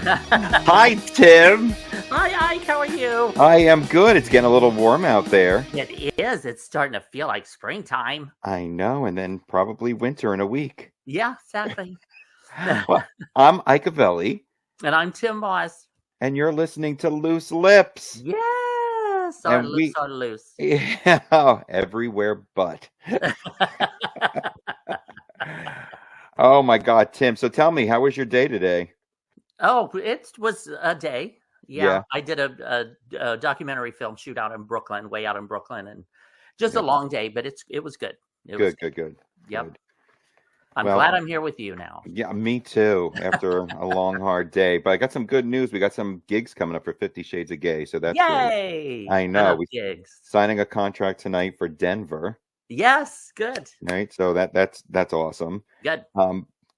Hi, Tim. Hi, Ike. How are you? I am good. It's getting a little warm out there. It is. It's starting to feel like springtime. I know, and then probably winter in a week. Yeah, exactly. Well, I'm Ike Avelli, And I'm Tym Boss. and you're listening to Loose Lips. Yes, our And lips are loose. Yeah, everywhere but. Oh my God, Tim. So tell me, how was your day today? Oh, it was a day. Yeah, Yeah. I did a documentary film shoot out in Brooklyn, way out in Brooklyn, and just Yeah. a long day, but it was good. It was Good. Yep. Good. I'm Well, glad I'm here with you now. Yeah, me too. After a long, hard day, but I got some good news. We got some gigs coming up for 50 Shades of Gay, so that's great. Yay! I know. Enough We gigs. signing a contract tonight for Denver, Yes, good. right? So that's awesome. Good.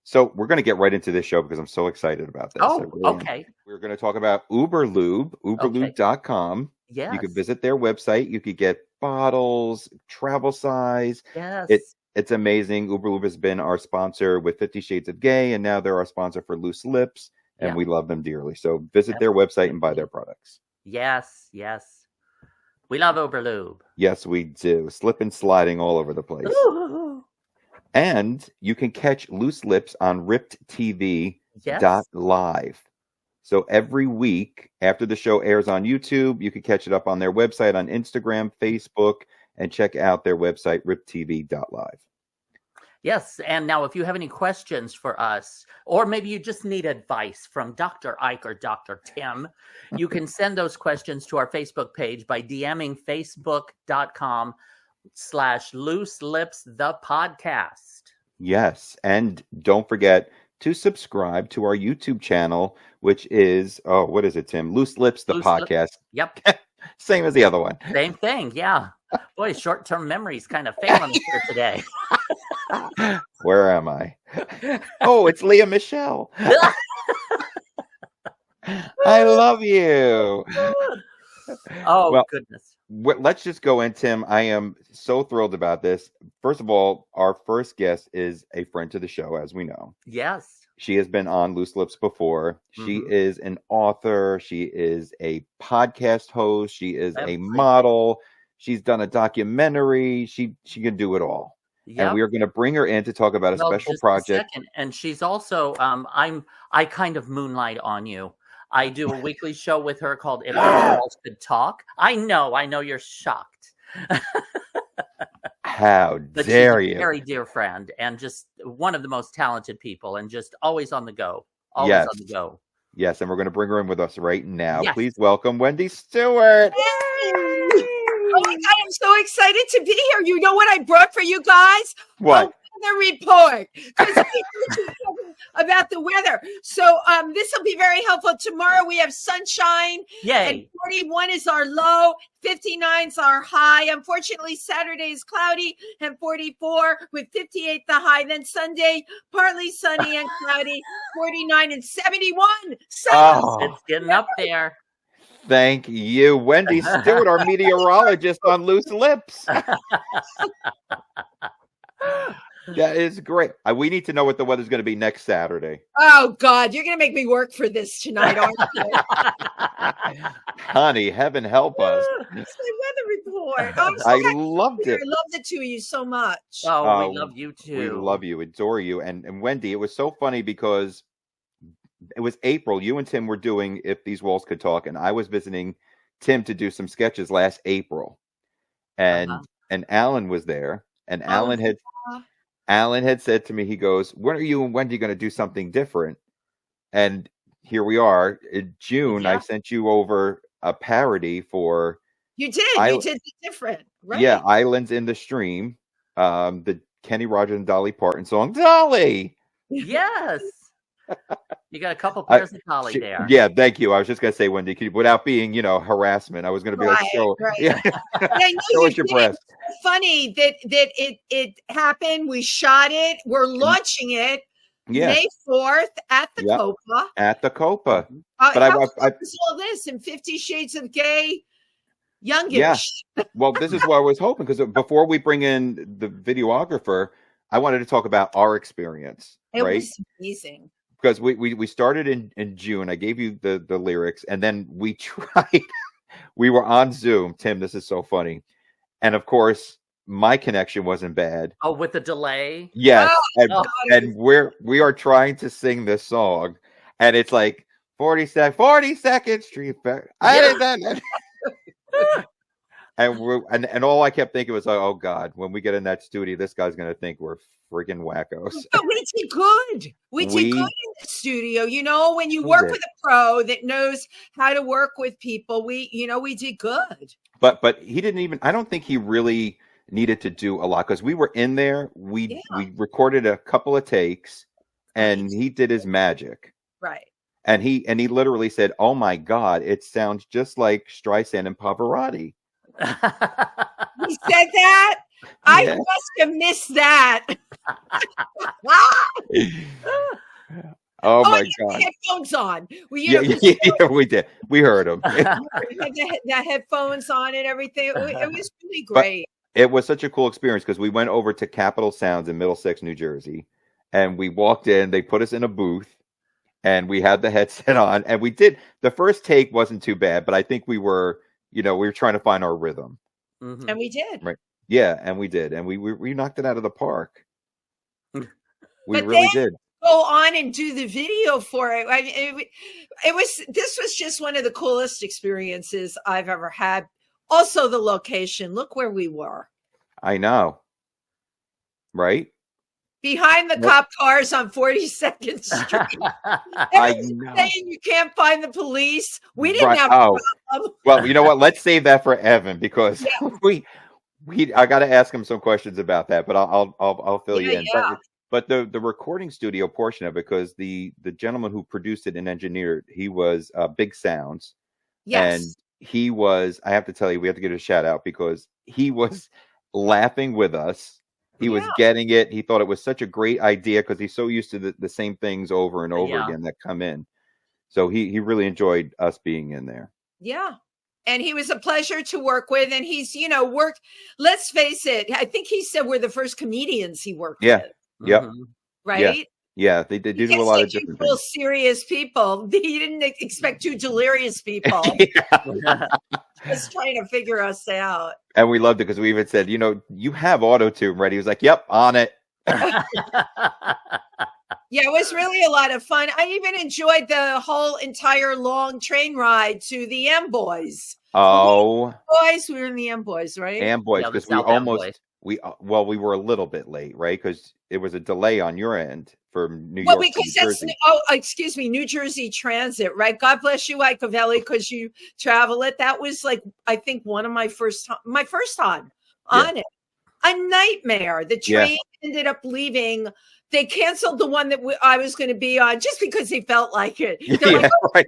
So we're going to get right into this show because I'm so excited about this. I Oh, really am. okay. We're going to talk about Uberlube, uberlube.com. Yes. You could visit their website. You could get bottles, travel size. Yes. It's amazing. Uberlube has been our sponsor with 50 Shades of Gay, and now they're our sponsor for Loose Lips, and Yeah. we love them dearly. So visit their website and buy their products. Yes. We love Uberlube. Yes, we do. Slip and sliding all over the place. Ooh. And you can catch Loose Lips on riptv.live. Yes. So every week after the show airs on YouTube, you can catch it up on their website, on Instagram, Facebook, and check out their website, riptv.live. Yes. And now, if you have any questions for us, or maybe you just need advice from Dr. Ike or Dr. Tym, you can send those questions to our Facebook page by DMing facebook.com/Loose Lips the podcast. Yes. And don't forget to subscribe to our YouTube channel, which is, what is it, Tim? Loose Lips, the podcast. Yep. Same as the other one. Same thing. Yeah. Boy, short-term memory's kind of failing us here today. Where am I? Oh, it's Leah Michelle. I love you. Oh, Well, goodness. Let's just go in, Tim. I am so thrilled about this. First of all, our first guest is a friend to the show, as we know. Yes. She has been on Loose Lips before. She is an author. She is a podcast host. She is a model. She's done a documentary. She can do it all. Yep. And we are going to bring her in to talk about a special project. And she's also I kind of moonlight on you. I do a weekly show with her called If the Walls Could Talk. I know you're shocked. How But dare she's a you? very dear friend and just one of the most talented people and just always on the go. Yes. On the go. Yes, and we're going to bring her in with us right now. Yes. Please welcome Wendy Stuart. Oh my God, I'm so excited to be here. You know what I brought for you guys? What? A weather report. Because about the weather. So this will be very helpful. Tomorrow we have sunshine. And Yay. 41 is our low. 59 is our high. Unfortunately, Saturday is cloudy and 44 with 58 the high. Then Sunday, partly sunny and cloudy, 49 and 71. Oh, It's getting up there. thank you, Wendy Stuart, our meteorologist on Loose Lips. That is great. We need to know what the weather's going to be next Saturday. Oh, God, you're going to make me work for this tonight, aren't you? Honey, heaven help us. It's my weather report. Oh, I'm so I happy loved to be here. it. I love the two of you so much. Oh, we love you too. We love you, adore you. And Wendy, it was so funny because it was April. You and Tim were doing If These Walls Could Talk, and I was visiting Tim to do some sketches last April. And Alan was there, and Alan had said to me, he goes, "When are you and Wendy going to do something different?" And here we are in June. Yeah. I sent you over a parody for You did. You did the different, right? Yeah, Islands in the Stream, the Kenny Rogers and Dolly Parton song, Dolly. Yes. You got a couple pairs of collie there. Yeah, thank you. I was just gonna say, Wendy, without being, harassment, I was gonna be like, show us your breast. It's funny that it happened. We shot it. We're launching it May 4th at the Copa. At the Copa. But how is all this in 50 Shades of Gay? Youngish. Yeah. Well, this is what I was hoping, because before we bring in the videographer, I wanted to talk about our experience. It was amazing. because we started in June. I gave you the lyrics, and then we tried. We were on Zoom. Tim, this is so funny. And of course, my connection wasn't bad. Oh, with the delay? Yes. Oh, And we are trying to sing this song, and it's like 42nd Street. And all I kept thinking was like, oh God, when we get in that studio, this guy's gonna think we're freaking wackos. But we did good. We did good in the studio. You know, when you work with a pro that knows how to work with people, we did good. But he didn't even. I don't think he really needed to do a lot because we were in there. We recorded a couple of takes, and he did his magic. Right. And he literally said, "Oh my God, it sounds just like Streisand and Pavarotti." He said that? I must have missed that. Oh my God! Headphones on. We did. We heard him. We had the headphones on and everything. It was really great. But it was such a cool experience because we went over to Capitol Sounds in Middlesex, New Jersey, and we walked in. They put us in a booth, and we had the headset on, and we did. The first take wasn't too bad, but I think we were trying to find our rhythm, and we did. Right? Yeah, and we did, and we knocked it out of the park. We but really did. Go on and do the video for it. I mean, this was just one of the coolest experiences I've ever had. Also, the location. Look where we were. I know, right? Behind the cop cars on 42nd Street. I know. Saying you can't find the police. We didn't have a problem. Well, you know what? Let's save that for Evan because I got to ask him some questions about that, but I'll fill you in. Yeah. But the recording studio portion of it, because the gentleman who produced it and engineered, he was Big Sounds. Yes. And he was, I have to tell you, we have to give a shout out because he was laughing with us. He was getting it. He thought it was such a great idea because he's so used to the same things over and over again that come in. So he really enjoyed us being in there. Yeah. And he was a pleasure to work with. And he's, worked, let's face it, I think he said we're the first comedians he worked with. Yep. Right? Yeah, they do a lot of different things. Serious people. He didn't expect two delirious people. Just trying to figure us out. And we loved it because we even said, you have auto-tune ready. He was like, yep, on it. Yeah, it was really a lot of fun. I even enjoyed the whole entire long train ride to the M-Boys. Oh. We were in the M-Boys, right? M-Boys, because we were a little bit late, right? Because it was a delay on your end from New York to New Jersey. Excuse me, New Jersey Transit, right? God bless you, Ike Avelli, because you travel it. That was I think one of my first time on it. A nightmare. The train ended up leaving. They canceled the one that I was going to be on just because they felt like it. Right.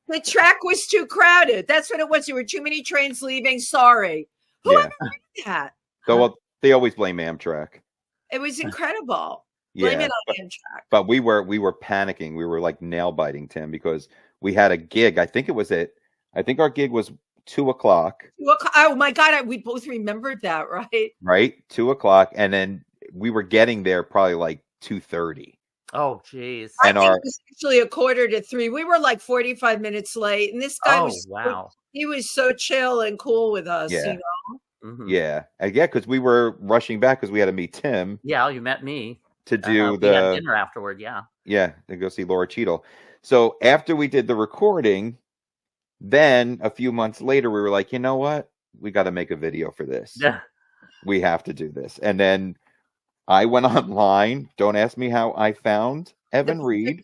The track was too crowded. That's what it was. There were too many trains leaving. Sorry. Whoever did that? So they always blame Amtrak. It was incredible. Blame it on Amtrak. But we were panicking. We were like nail biting, Tim, because we had a gig. I think our gig was 2:00. Oh my God. We both remembered that, right? Right. 2:00. And then we were getting there probably like 2:30. Oh, geez. And it was actually 2:45. We were like 45 minutes late. And this guy he was so chill and cool with us, Mm-hmm. Yeah. Because we were rushing back because we had to meet Tim. Yeah, you met me. To do we had dinner afterward, Yeah, to go see Laura Cheadle. So after we did the recording, then a few months later, we were like, you know what? We got to make a video for this. Yeah. We have to do this. And then I went online. Don't ask me how I found Evan Reed.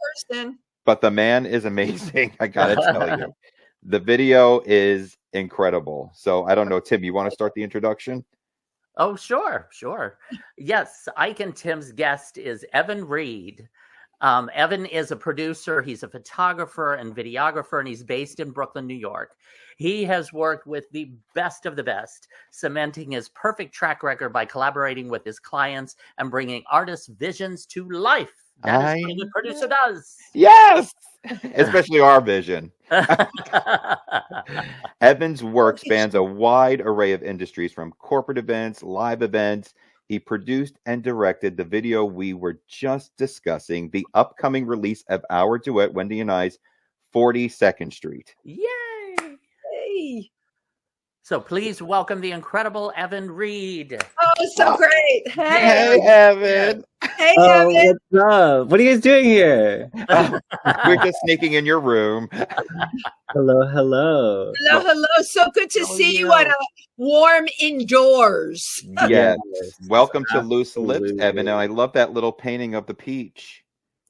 But the man is amazing. I got to tell you. The video is incredible. So I don't know, Tim, you want to start the introduction? Oh, sure. Yes, Ike and Tym's guest is Evan Reed. Evan is a producer. He's a photographer and videographer, and he's based in Brooklyn, New York. He has worked with the best of the best, cementing his perfect track record by collaborating with his clients and bringing artists' visions to life. That is what a good producer does. Yes, especially our vision. Evan's work spans a wide array of industries, from corporate events, live events. He produced and directed the video we were just discussing, the upcoming release of our duet, Wendy and I's 42nd Street. Yay! Hey. So please welcome the incredible Evan Reed. Oh, so great. Hey, Evan. Hey, Oh, Evan. what's up? What are you guys doing here? We're just sneaking in your room. Hello, hello. Hello. So good to How are see you you? on a warm indoors. Yes. Welcome to Loose Lips, Absolutely. Evan. And I love that little painting of the peach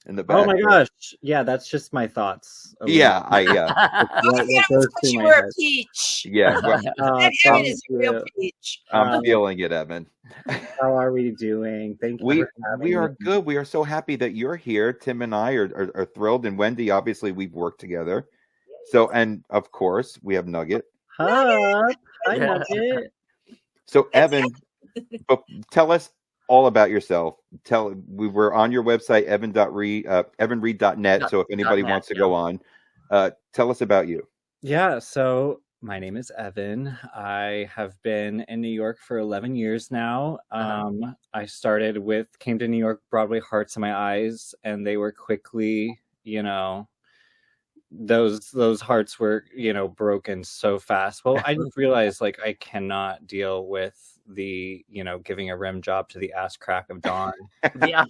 in the back. Oh my gosh. Yeah, that's just my thoughts. Yeah, Oh, yeah, it was because you were a peach. yeah. Well, That Evan thank is a real you. peach. I'm Um, feeling it, Evan. How are we doing? Thank you. We for having we are me. good. We are so happy that you're here. Tim and I are thrilled, and Wendy, obviously, we've worked together. So, and of course, we have Nugget. Hi, Yeah. Nugget. So, Evan, but tell us all about yourself. We were on your website, evanreed.net. So, if anybody .net, wants to yeah. go on, tell us about you. Yeah, so my name is Evan. I have been in New York for 11 years now. I came to New York, Broadway Hearts in My Eyes, and they were quickly, those hearts were, broken so fast. Well, I just realized like I cannot deal with the, giving a rim job to the ass crack of dawn Yeah.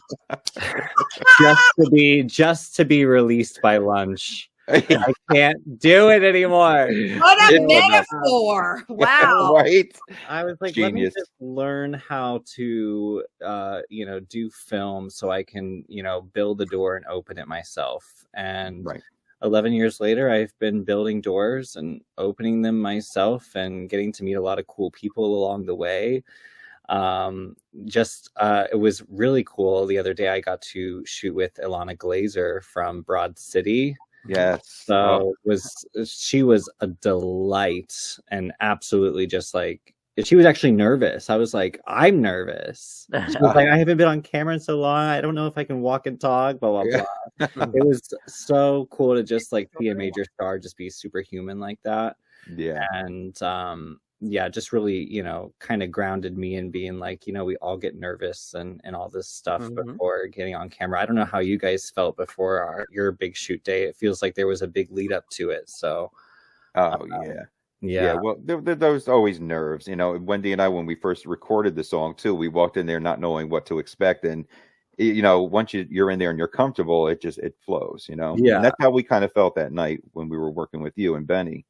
just to be released by lunch. I can't do it anymore. What a It's enough. metaphor. Wow. Right? I was like, Genius. let me just learn how to, do film so I can, build the door and open it myself. And Right. 11 years later, I've been building doors and opening them myself and getting to meet a lot of cool people along the way. It was really cool. The other day, I got to shoot with Ilana Glazer from Broad City. Yes. So she was a delight and absolutely just like, she was actually nervous. I was like, I'm nervous. She was like, I haven't been on camera in so long. I don't know if I can walk and talk, blah, blah, blah. It was so cool to just like see a major star just be superhuman like that. Yeah. And just really, kind of grounded me in being like, we all get nervous and all this stuff before getting on camera. I don't know how you guys felt before your big shoot day. It feels like there was a big lead up to it. So, Oh, yeah. Yeah, well, there's always nerves. Wendy and I, when we first recorded the song too, we walked in there not knowing what to expect, and once you're in there and you're comfortable, it flows. Yeah. And that's how we kind of felt that night when we were working with you and Benny.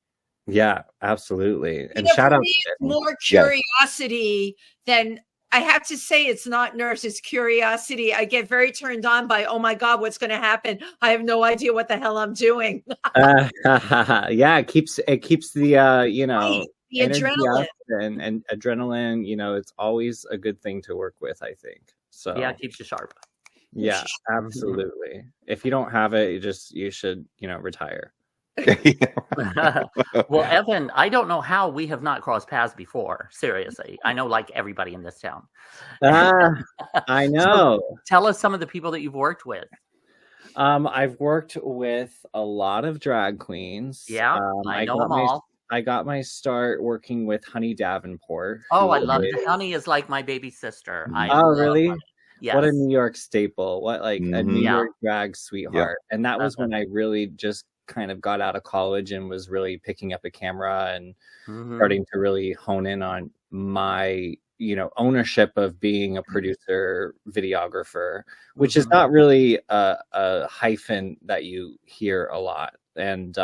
Yeah, absolutely. And For shout out me, to it's more curiosity than, I have to say, it's not nerves, it's curiosity. I get very turned on by, oh my God, what's going to happen? I have no idea what the hell I'm doing. yeah, it keeps the The energy adrenaline. up and adrenaline. It's always a good thing to work with, I think. So Yeah, it keeps you sharp. yeah, absolutely. If you don't have it, you should retire. Well, Evan, I don't know how we have not crossed paths before. Seriously. I know like everybody in this town. I know. Tell us some of the people that you've worked with. I've worked with a lot of drag queens. Yeah, I know them all. I got my start working with Honey Davenport. Oh, I love it. Honey is like my baby sister. I love really? Honey. Yes. What a New York staple. What like a New Yeah. York drag sweetheart. And that was when I really just kind of got out of college and was really picking up a camera and starting to really hone in on my ownership of being a producer, videographer, which is not really a hyphen that you hear a lot. And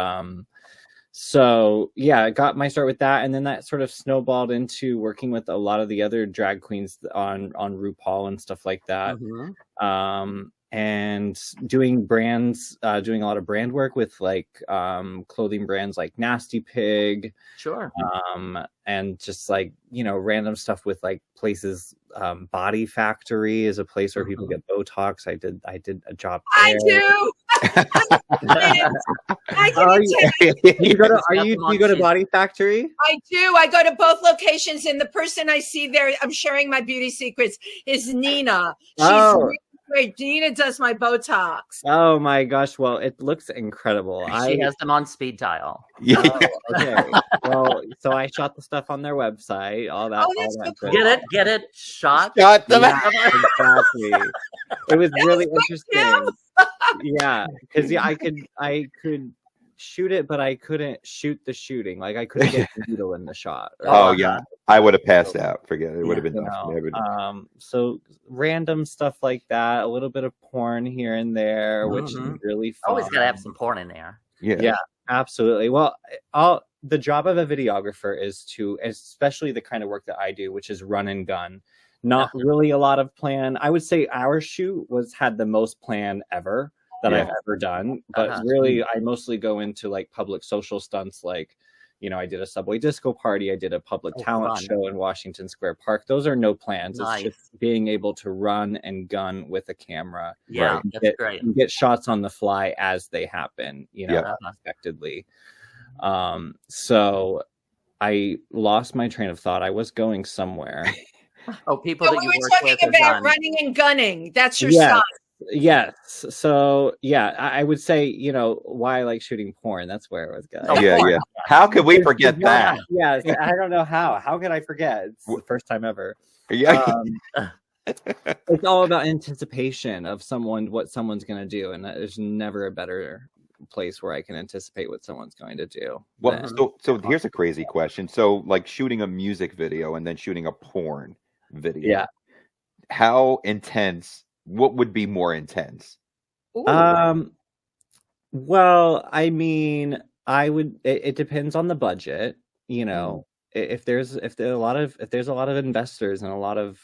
so yeah, I got my start with that, and then that sort of snowballed into working with a lot of the other drag queens on RuPaul and stuff like that. And doing brands, doing a lot of brand work with like clothing brands like Nasty Pig. Sure. And just like, random stuff with like places. Body Factory is a place where people get Botox. I did a job there. I do. You go to Body Factory? I do. I go to both locations, and the person I see there, I'm sharing my beauty secrets, is Nina. She's great. Nina does my Botox. Oh my gosh! Well, it looks incredible. She has them on speed dial. Yeah. Oh, okay. Well, so I shot the stuff on their website. All that. Oh, that's all that so good. Get it? Shot. Shot them Yeah, out. exactly. It was really was interesting. Yeah, because I could shoot it, but I couldn't shoot the shooting. Like I couldn't get the needle in the shot. Oh yeah, I would have passed out. Forget it. It would have been You nothing. so random stuff like that, a little bit of porn here and there, which is really fun. Always gotta have some porn in there. Yeah, absolutely. Well, the job of a videographer is to, especially the kind of work that I do, which is run and gun. Not really a lot of plan. I would say our shoot had the most plan ever that I've ever done. But really, I mostly go into like public social stunts, like, you know, I did a subway disco party. I did a public talent show in Washington Square Park. Those are no plans. Nice. It's just being able to run and gun with a camera. Yeah, that's great. And get shots on the fly as they happen, you know, unexpectedly. So I lost my train of thought. I was going somewhere. Oh, people So that we you were work talking with about running and gunning. That's your Yes. style. Yes. So yeah, I would say, you know, why I like shooting porn. That's where it was going. Oh, Yeah. How could we forget that? Yes, I don't know how. How could I forget? It's the first time ever. Yeah. It's all about anticipation of what someone's going to do, and there's never a better place where I can anticipate what someone's going to do. Well, so here's a crazy question. So, like shooting a music video and then shooting a porn video. Yeah. How intense? What would be more intense? Well, I mean, it depends on the budget, you know. If there's a lot of investors and a lot of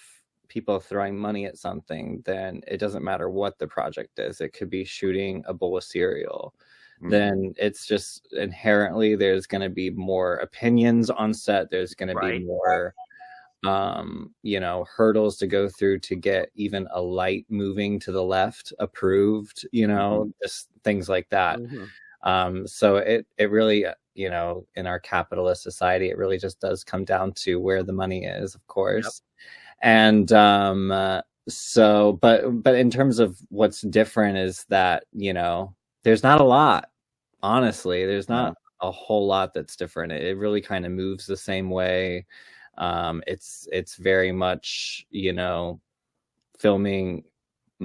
people throwing money at something, then it doesn't matter what the project is. It could be shooting a bowl of cereal. Then it's just inherently there's going to be more opinions on set. There's going to be more you know, hurdles to go through to get even a light moving to the left approved, you know, just things like that. So it really, you know, in our capitalist society, it really just does come down to where the money is, of course. And so but in terms of what's different is that, you know, there's not a lot. Honestly, there's not a whole lot that's different. It really kind of moves the same way. It's very much, you know, filming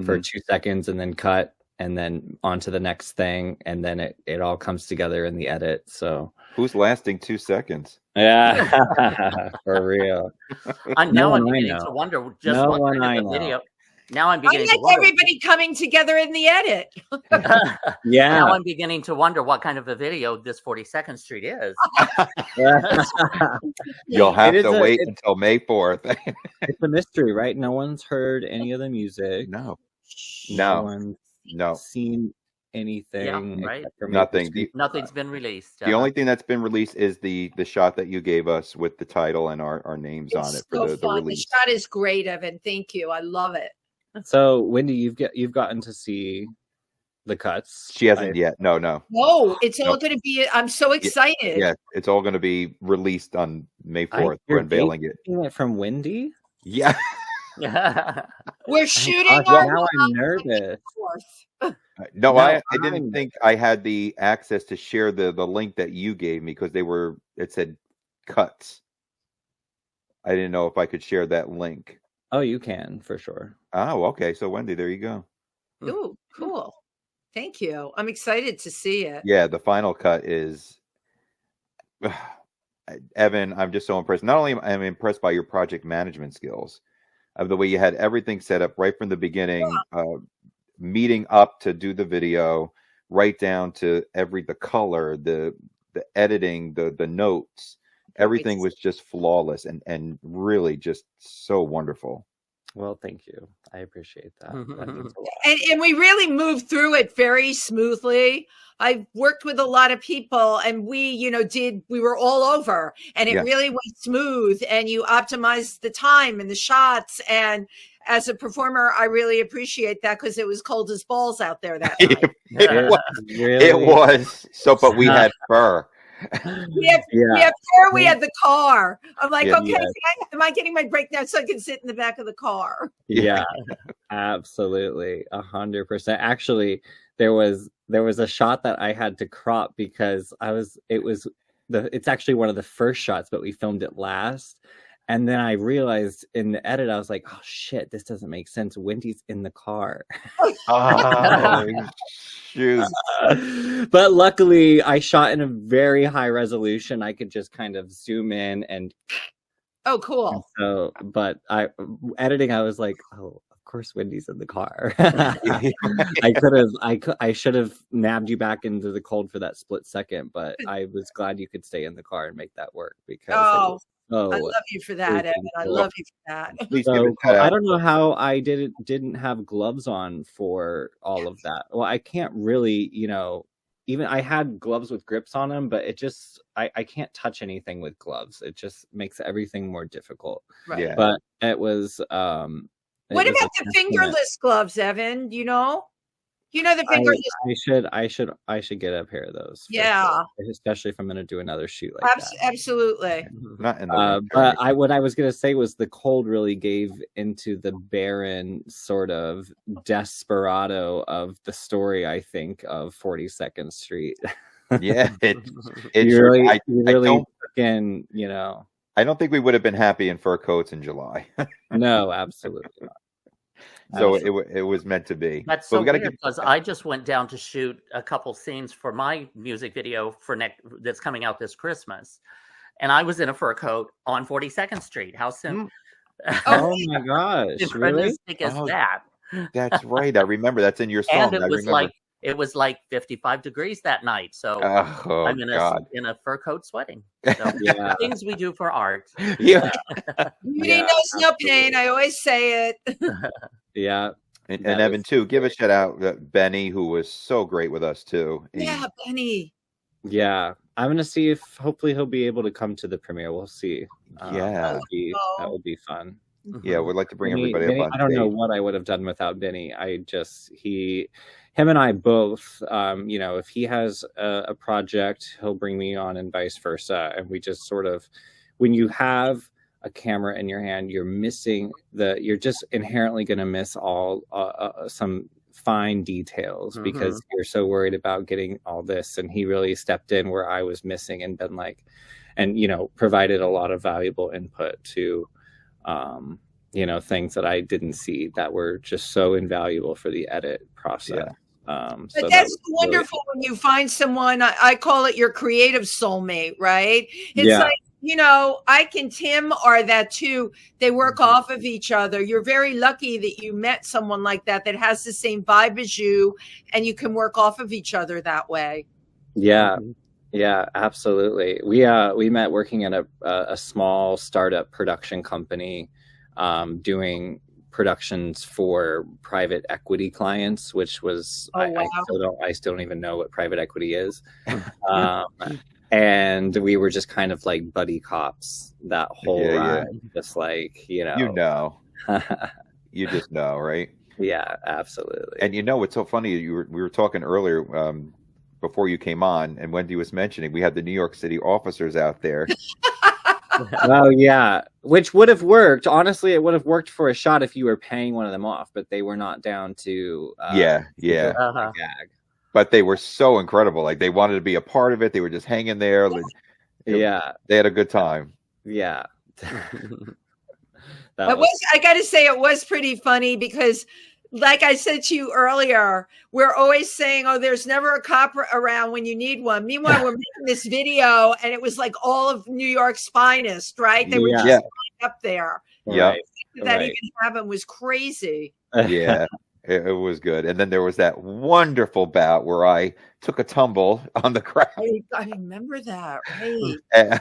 for 2 seconds and then cut and then on to the next thing, and then it all comes together in the edit. So Who's lasting 2 seconds? Yeah, for real. Now I'm beginning to wonder just what kind of a video. Now I'm beginning to wonder. Everybody coming together in the edit. Yeah. Now I'm beginning to wonder what kind of a video this 42nd Street is. You'll have to wait until May 4th. It's a mystery, right? No one's heard any of the music. No one's No. seen anything. Yeah, right. Nothing. Nothing's been released. The only thing that's been released is the shot that you gave us with the title and our names on it for the release. The shot is great, Evan. Thank you. I love it. So, Wendy, you've gotten to see the cuts. She hasn't yet. No. No, it's all going to be. I'm so excited. Yeah, it's all going to be released on May 4th. We're unveiling it. From Wendy? Yeah. We're shooting. Now I'm nervous. No, I didn't think I had the access to share the link that you gave me because it said cuts. I didn't know if I could share that link. Oh, you can for sure. Oh, okay. So Wendy, there you go. Ooh, cool. Thank you. I'm excited to see it. Yeah, the final cut is Evan, I'm just so impressed. Not only am I impressed by your project management skills, of the way you had everything set up right from the beginning, meeting up to do the video, right down to the color, the editing, the notes. Everything was just flawless and really just so wonderful. Well, thank you. I appreciate that. That means a lot. And we really moved through it very smoothly. I've worked with a lot of people and we were all over and it really went smooth and you optimized the time and the shots. And as a performer, I really appreciate that because it was cold as balls out there that night. It was. So, but we had fur. We had four. We had the car. I'm like, okay, am I getting my break now so I can sit in the back of the car? Yeah, absolutely, 100%. Actually, there was a shot that I had to crop because it's actually one of the first shots, but we filmed it last. And then I realized in the edit, I was like, oh shit, this doesn't make sense. Wendy's in the car. Oh, shoot. But luckily I shot in a very high resolution. I could just kind of zoom in and oh, cool. So, but editing, I was like, oh, of course Wendy's in the car. I should have nabbed you back into the cold for that split second, but I was glad you could stay in the car and make that work because I love you for that, Evan. I love you for that. So, I don't know how I didn't have gloves on for all of that. Well, I can't really, even I had gloves with grips on them, but it just, I can't touch anything with gloves. It just makes everything more difficult. Right. Yeah. But it was, what about the fingerless gloves, Evan? Do you know? The fingerless. I should get a pair of those. Yeah. Sure. Especially if I'm going to do another shoot like that. Absolutely. Not in the but what I was going to say was the cold really gave into the barren sort of desperado of the story, I think, of 42nd Street. Yeah. It really, I don't think we would have been happy in fur coats in July. No, absolutely not. So it was meant to be. That's so weird because I just went down to shoot a couple scenes for my music video that's coming out this Christmas, and I was in a fur coat on 42nd Street. How simple! Oh my gosh! Synchronistic is that? That's right. I remember that's in your song. And it was like 55 degrees that night. So I'm in a fur coat sweating. So things we do for art. Yeah. Beauty knows no pain. I always say it. Yeah. And Evan too. Give a shout out to Benny, who was so great with us too. Yeah, Benny. Yeah. I'm gonna see if hopefully he'll be able to come to the premiere. We'll see. Yeah. That would be fun. Yeah, we'd like to bring everybody up on I don't know what I would have done without Benny. Him and I both, if he has a project, he'll bring me on and vice versa. And we just sort of, when you have a camera in your hand, you're just inherently going to miss all some fine details because you're so worried about getting all this. And he really stepped in where I was missing and been like, and, provided a lot of valuable input to, things that I didn't see that were just so invaluable for the edit process. Yeah. But that's wonderful when you find someone, I call it your creative soulmate, right? It's like, Ike and Tym are that too. They work off of each other. You're very lucky that you met someone like that has the same vibe as you, and you can work off of each other that way. Yeah. Yeah, absolutely. We met working at a small startup production company, doing productions for private equity clients, which was I still don't even know what private equity is. And we were just kind of like buddy cops that whole ride, just like you just know, right? Yeah, absolutely. And it's so funny. We were talking earlier before you came on, and Wendy was mentioning we had the New York City officers out there. Oh yeah, which would have worked. Honestly, it would have worked for a shot if you were paying one of them off, but they were not down to gag. But they were so incredible. Like they wanted to be a part of it. They were just hanging there. They had a good time. Yeah. I got to say, it was pretty funny because, like I said to you earlier, we're always saying, oh, there's never a cop around when you need one. Meanwhile, we're making this video and it was like all of New York's finest, right? They were just up there. Yeah. That even happened was crazy. Yeah, it was good. And then there was that wonderful bout where I took a tumble on the crowd. I remember that, right?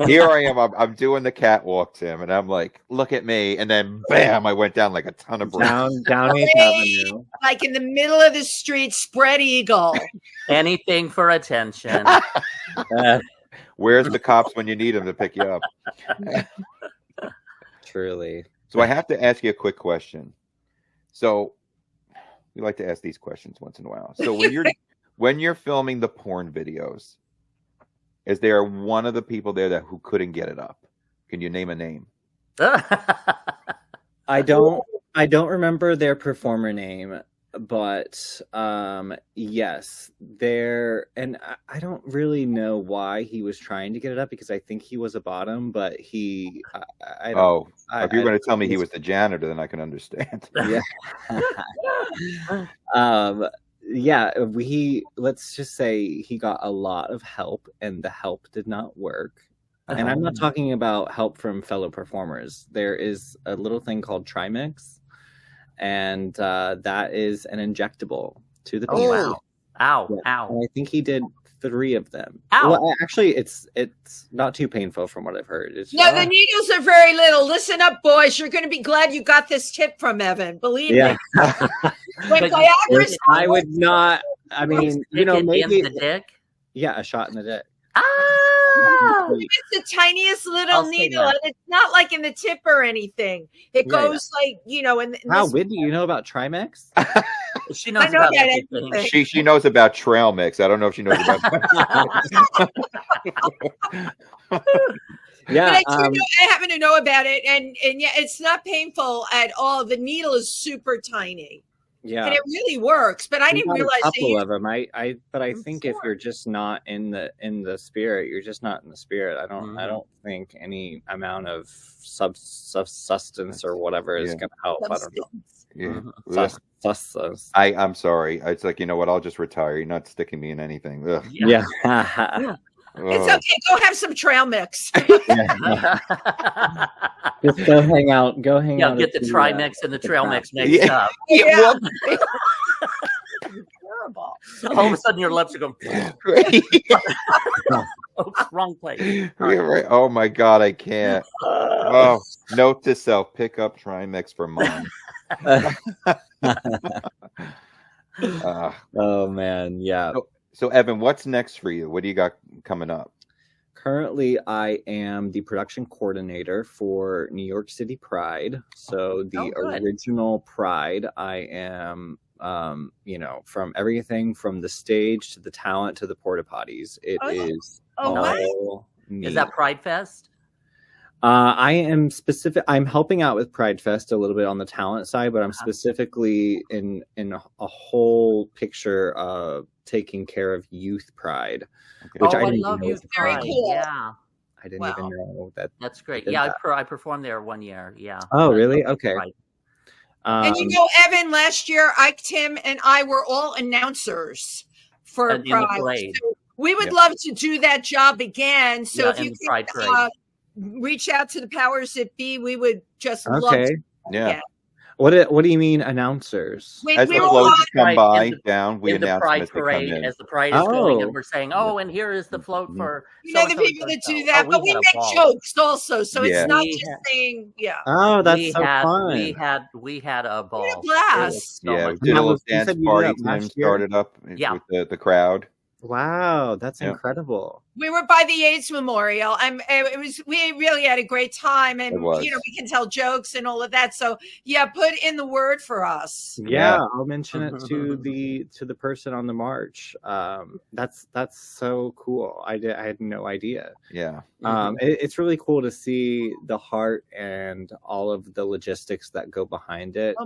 Here I am. I'm doing the catwalk, Tim, and I'm like, "Look at me!" And then, bam! I went down like a ton of bricks. Down Eighth Avenue, like in the middle of the street, spread eagle. Anything for attention. Where's the cops when you need them to pick you up? Truly. So I have to ask you a quick question. So we like to ask these questions once in a while. So when you're filming the porn videos, is there one of the people there who couldn't get it up? Can you name a name? I don't remember their performer name, but yes, and I don't really know why he was trying to get it up, because I think he was a bottom, but if you're going to tell me he was the janitor, then I can understand. Yeah. Yeah, let's just say he got a lot of help, and the help did not work. And I'm not talking about help from fellow performers. There is a little thing called Trimix, and that is an injectable to the penis. Wow. Ow, yeah. Ow. And I think he did 3 of them. Ow. Well, actually, it's not too painful from what I've heard. It's no, the needles are very little. Listen up, boys. You're going to be glad you got this tip from Evan. Believe me. When Viagra's I would not. I mean, maybe in the dick. Yeah, a shot in the dick. It's the tiniest little needle, and it's not like in the tip or anything. It goes like, and wow, Wendy, you know about Trimix? She knows about everything. She knows about trail mix. I don't know if she knows about yeah, I happen to know about it, and yeah, it's not painful at all. The needle is super tiny. Yeah, and it really works. But I didn't realize a couple of them. I think if you're just not in the spirit, you're just not in the spirit. I don't think any amount of substance or whatever is going to help. Substance. I don't know. Substance. I'm sorry. It's like, you know what? I'll just retire. You're not sticking me in anything. Ugh. Yeah. It's okay. Go have some trail mix. Just go hang out. Go hang out. Get the Trimix and the trail mix mixed up. Yeah. Terrible. All of a sudden, your lips are going. Oops, wrong place. Right. Oh my God, I can't. Oh, note to self: pick up Trimix for mom. Oh man, yeah. So Evan, what's next for you? What do you got coming up? Currently, I am the production coordinator for New York City Pride. So the original Pride, I am, from everything from the stage to the talent to the porta potties. It is all me. Is that Pride Fest? I am I'm helping out with Pride Fest a little bit on the talent side, but I'm specifically in a whole picture of taking care of Youth Pride, which I didn't love know. Youth Pride. Cool. Yeah, I didn't even know that. That's great. Yeah, I performed there one year. Yeah. Oh, really? Okay. And Evan, last year, Ike, Tym, and I were all announcers for Pride. So we would love to do that job again. So if you could reach out to the powers that be, we would just love to. Yeah. What do you mean announcers? As the floats come by down, we announce the Pride parade as the Pride is going, and we're saying, and here is the float for. The people that do that, but we make jokes also, so it's not just saying, Oh, that's fun. We had a ball. We had a blast. We did a little dance party. Tim started up with the crowd. Wow, that's incredible. We were by the AIDS Memorial. We really had a great time, and we can tell jokes and all of that. So put in the word for us. Yeah, I'll mention it to the person on the march. That's so cool. I had no idea. Yeah. It's really cool to see the heart and all of the logistics that go behind it.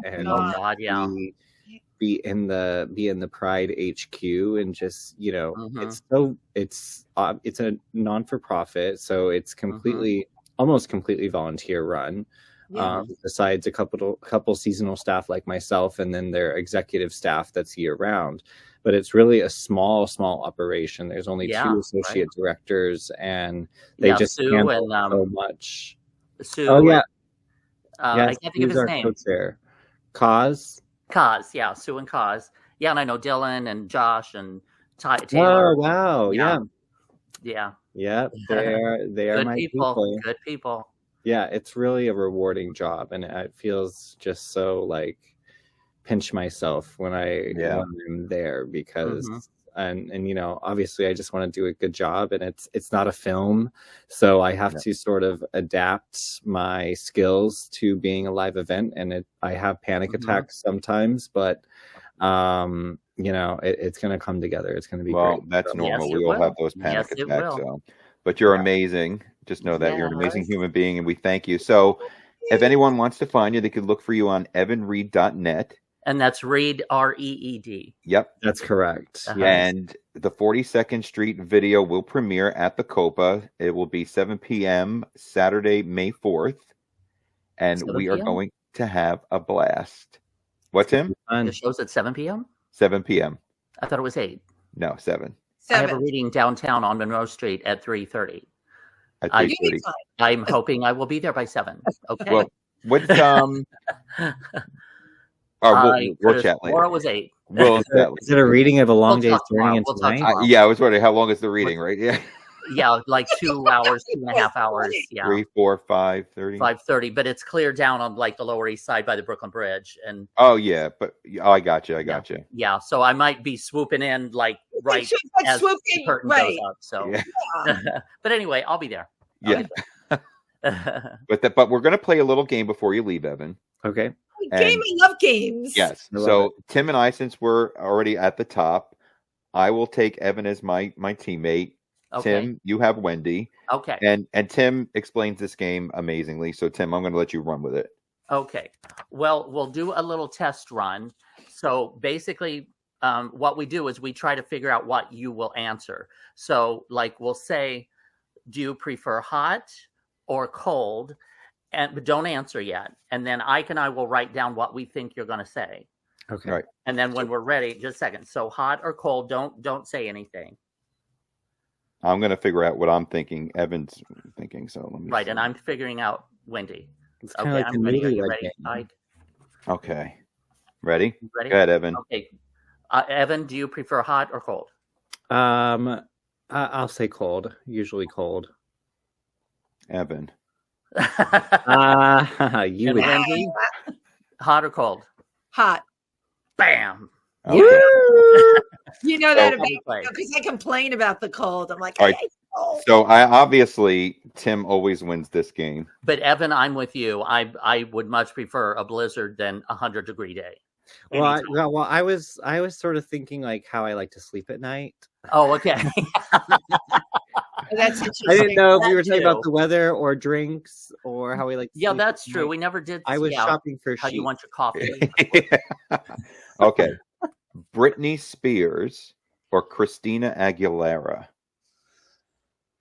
Be in the Pride HQ and just it's a non-for-profit, so it's almost completely volunteer run. Besides a couple seasonal staff like myself, and then their executive staff that's year round. But it's really a small operation. There's only 2 associate directors, and they just handle so much. Sue. Oh yeah. I can't think of his name. Co-chair. Kaz, Sue and Kaz. Yeah, and I know Dylan and Josh and Taylor. Oh wow, yeah. They are good my people. Good people. Yeah, it's really a rewarding job, and it feels just so like pinch myself when I'm there, because and you know, obviously I just want to do a good job, and it's not a film, so I have to sort of adapt my skills to being a live event, and I have panic attacks sometimes, but you know, it's going to come together. It's going to be great. That's So, normal. Yes, We it all will. have those panic Yes, it attacks. will. So, but you're amazing. Just know that you're an amazing Yes. human being, and we thank you. So, if anyone wants to find you, they could look for you on evanreed.net. And that's Reed, REED. Yep. that's correct. Uh-huh. Yes. And the 42nd Street video will premiere at the Copa. It will be 7 p.m. Saturday, May 4th. And 7 we are p.m.? going to have a blast. What, Tim? The show's at 7 p.m.? 7 p.m. I thought it was 8. No, 7. I have a reading downtown on Monroe Street at 3:30. At I- 3:30. I'm hoping I will be there by 7. Okay. Well, what's we'll chat later. Tomorrow was 8. We'll Is chat it a reading of a long We'll day's talk journey tomorrow. into We'll talk night? tomorrow. yeah, I was wondering how long is the reading, right? Yeah. Yeah, like 2 hours, 2.5 hours. Yeah. 3, 4, 5, 30. 5:30, but it's clear down on like the Lower East Side by the Brooklyn Bridge, and Oh yeah, but I got you. yeah, so I might be swooping in like right as the curtain goes up. So, but anyway, I'll be there. Yeah. But we're gonna play a little game before you leave, Evan. Okay. Game, I love games. Yes. I love So Tim and I, since we're already at the top, I will take Evan as my teammate. Okay. Tim, you have Wendy. Okay. And Tim explains this game amazingly. So Tim, I'm going to let you run with it. Okay. Well, we'll do a little test run. So basically, what we do is we try to figure out what you will answer. So, like, we'll say, do you prefer hot or cold? But don't answer yet. And then Ike and I will write down what we think you're going to say. Okay. Right. And then when we're ready, just a second. So hot or cold? Don't say anything. I'm going to figure out what I'm thinking. Evan's thinking. So let me. Right. see. And I'm figuring out Wendy. It's Okay. kind of like the I'm ready. Are you movie ready, game. Ike? Okay. Ready? Ready? Go ahead, Evan. Okay. Evan, do you prefer hot or cold? I'll say cold. Usually cold. Evan. You And would. Wendy, hot or cold? Hot. Bam. Okay. You know that about Play. because I complain about the cold. I'm like, All right. I hate cold. So I obviously Tim always wins this game. But Evan, I'm with you. I would much prefer a blizzard than 100-degree day. Well, I was sort of thinking like how I like to sleep at night. Oh, okay. That's I interesting. didn't know if we That were talking too. about the weather or drinks or how we like to Yeah, sleep that's at true. night. We never did. I was shopping for how you sheets. want your coffee. Okay. Britney Spears or Christina Aguilera?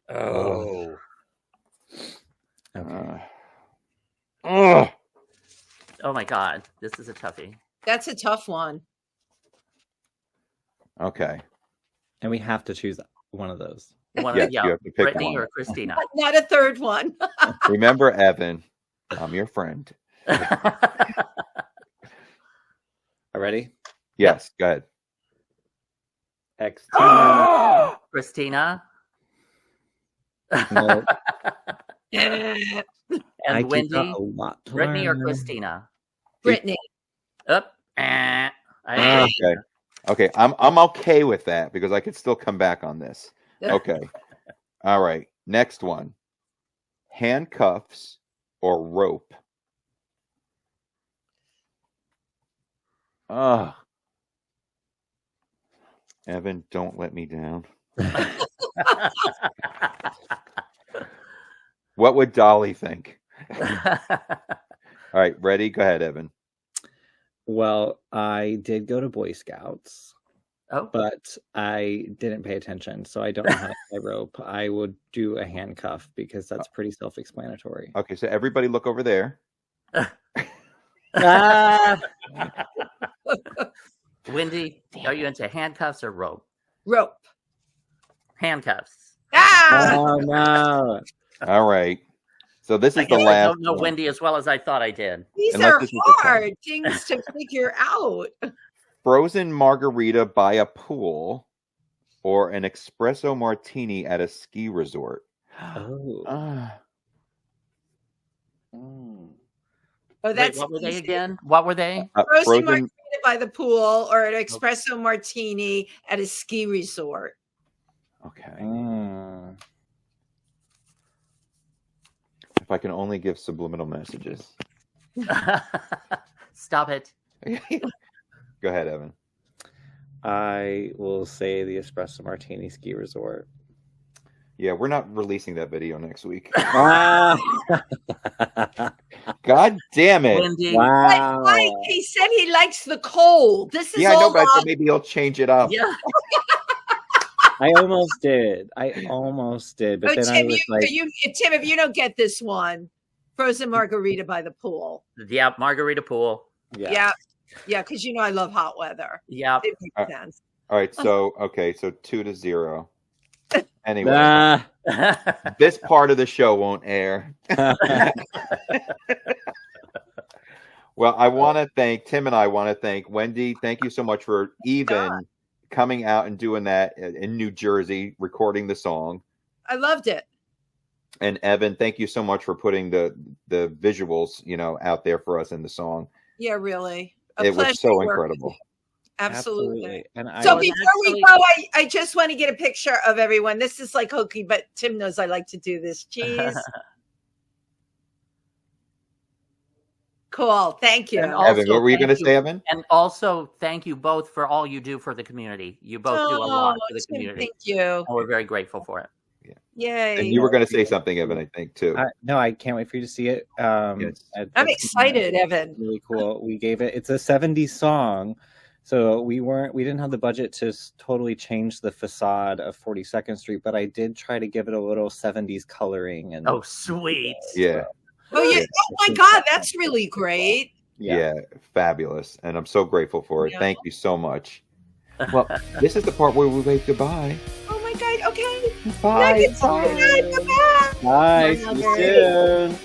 Oh. Okay. Ugh. Oh my God, this is a toughie. That's a tough one. Okay. And we have to choose one of those. Yes, you have to pick Brittany one. or Christina. Not a third one. Remember, Evan, I'm your friend. Are ready? Yes, go ahead. X. Christina No, Brittany. and Wendy. a lot to Brittany or learn. Christina. Up. Okay. Okay. I'm okay with that because I could still come back on this. Okay. All right. Next one. Handcuffs or rope? Ugh. Evan, don't let me down. What would Dolly think? All right, ready? Go ahead, Evan. Well, I did go to Boy Scouts, Oh, but I didn't pay attention, so I don't know how to tie rope. I would do a handcuff because that's pretty self-explanatory. Okay, so everybody look over there. Ah! Wendy, are you into handcuffs or rope? Rope. Handcuffs. Ah! Oh no! All right. So this I is the guess I last don't know one. Wendy as well as I thought I did. These Unless are this is the hard things to figure out. Frozen margarita by a pool or an espresso martini at a ski resort. Oh. Ah. Oh, that's what were they easy. again? What were they? Frozen margarita by the pool or an espresso martini at a ski resort. Okay. If I can only give subliminal messages. Stop it. Go ahead, Evan. I will say the espresso martini ski resort. Yeah, we're not releasing that video next week. Ah. God damn it. Wendy. Wow. Mike, he said he likes the cold. This is Yeah, I know, all but I thought maybe he'll change it up. Yeah. I almost did. But then Tim, I was like, Tim, if you don't get this one, frozen margarita by the pool. Yeah, margarita pool. Yeah, because I love hot weather. Yeah. It makes sense. All right, so 2-0. Anyway, this part of the show won't air. Well, I want to thank Tim and I want to thank Wendy. Thank you so much for coming out and doing that in New Jersey, recording the song. I loved it. And Evan, thank you so much for putting the visuals, out there for us in the song. Yeah, really. It was so incredible. Absolutely. And so before we go, I just want to get a picture of everyone. This is like hokey, but Tim knows I like to do this. Cheese. Cool. Thank you. And also, Evan, what were you going to say, Evan? And also, thank you both for all you do for the community. You both do a lot for the community. Thank you. And we're very grateful for it. Yay. And you were going to say something, Evan, I think, too. No, I can't wait for you to see it. Yes. I'm excited, Evan. Really cool. It's a 70s song. So we didn't have the budget to totally change the facade of 42nd Street, but I did try to give it a little 70s coloring. And sweet. Yeah. Oh my God, that's really great. Yeah, fabulous. And I'm so grateful for it. Yeah. Thank you so much. Well, this is the part where we wave goodbye. Oh my God. Okay. Bye. Bye. Bye. Bye. See you soon.